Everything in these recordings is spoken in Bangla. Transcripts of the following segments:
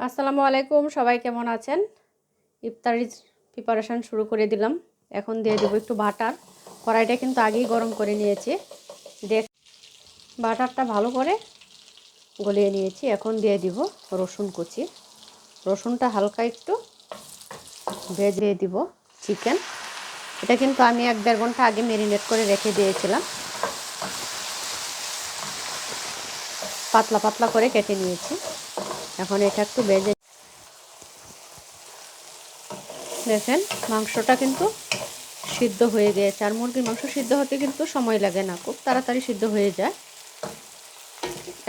আসসালামু আলাইকুম, সবাই কেমন আছেন? ইফতারির প্রিপারেশন শুরু করে দিলাম। এখন দিয়ে দেবো একটু বাটার। কড়াইটা কিন্তু আগেই গরম করে নিয়েছি। বাটারটা ভালো করে গলিয়ে নিয়েছি। এখন দিয়ে দিব রসুন কুচি। রসুনটা হালকা একটু ভেজে দিব চিকেন। এটা কিন্তু আমি 1-1.5 ঘন্টা আগে ম্যারিনেট করে রেখে দিয়েছিলাম। পাতলা পাতলা করে কেটে নিয়েছি। এখন এটা একটু ভেজে দেখেন, মাংসটা কিন্তু সিদ্ধ হয়ে গিয়েছে। আর মুরগির মাংস সিদ্ধ হতে কিন্তু সময় লাগে না, খুব তাড়াতাড়ি সিদ্ধ হয়ে যায়।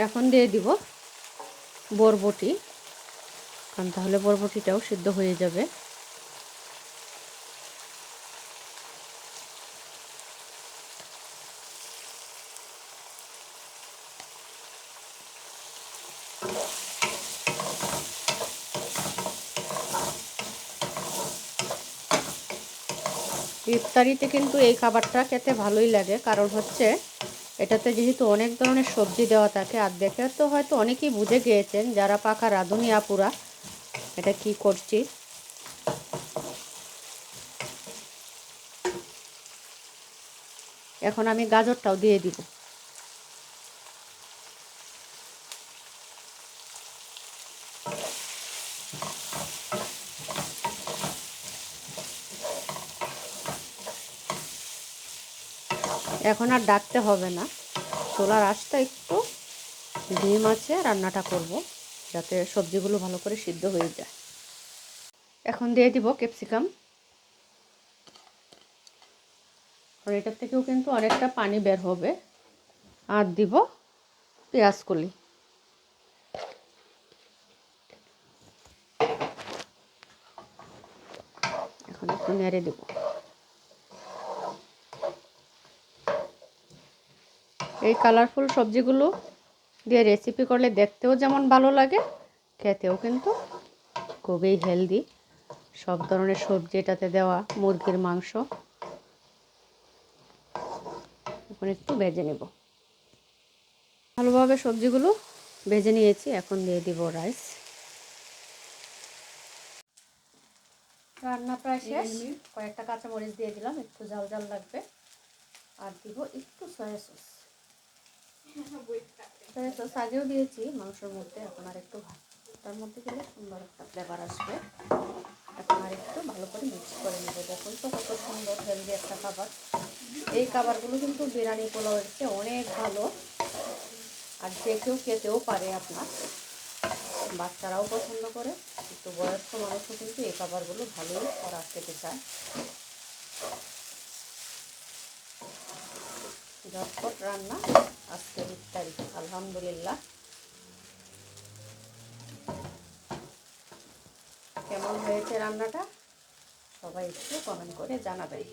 এখন দিয়ে দিব বরবটি, কারণ তাহলে বরবটিটাও সিদ্ধ হয়ে যাবে। ইফতারিতে কিন্তু এই খাবারটা খেতে ভালোই লাগে, কারণ হচ্ছে এটাতে যেহেতু অনেক ধরনের সবজি দেওয়া থাকে। আর দেখে তো হয়তো অনেকেই বুঝে গিয়েছেন যারা পাকা রাঁধুনি আপুরা এটা কি করছি। এখন আমি গাজরটাও দিয়ে দিব। এখন আর ডাকতে হবে না, চুলার আঁচটা একটু ডিম আছে রান্নাটা করব, যাতে সবজিগুলো ভালো করে সিদ্ধ হয়ে যায়। এখন দিয়ে দিব ক্যাপসিকাম। আর এটার থেকেও কিন্তু অনেকটা পানি বের হবে। আর দিব পেঁয়াজ কলি। এখন একটু নেড়ে দেব। এই কালারফুল সবজিগুলো দিয়ে রেসিপি করলে দেখতেও যেমন ভালো লাগে, খেতেও কিন্তু খুবই হেলদি। সব ধরনের সবজি এটাতে দেওয়া, মুরগির মাংস। এখন একটু ভেজে নেব। ভালোভাবে সবজিগুলো ভেজে নিয়েছি। এখন দিয়ে দিব রাইস। রান্না প্রায় শেষ। কয়েকটা কাঁচামরিচ দিয়ে দিলাম, একটু ঝাল ঝাল লাগবে। আর দিব একটু সয়া সস। সয়া সস আগেও দিয়েছি মাংসের মধ্যে, এখন আর একটু ভাতটার মধ্যে দিলে সুন্দর একটা ফ্লেভার আসবে। এখন আর একটু ভালো করে মিক্স করে নেব। দেখুন তো কত সুন্দর হেলদি একটা খাবার। এই খাবারগুলো কিন্তু বিরিয়ানি পোলাওয়ের চেয়ে অনেক ভালো। আর যে কেউ খেতেও পারে, আপনার বাচ্চারাও পছন্দ করে, একটু বয়স্ক মানুষও কিন্তু এই খাবারগুলো ভালোই তারা খেতে চায়। ঝটপট রান্না আজকের ইফতারি, আলহামদুলিল্লাহ। কেমন হয়েছে রান্নাটা সবাই একটু কমেন্ট করে জানাবেন।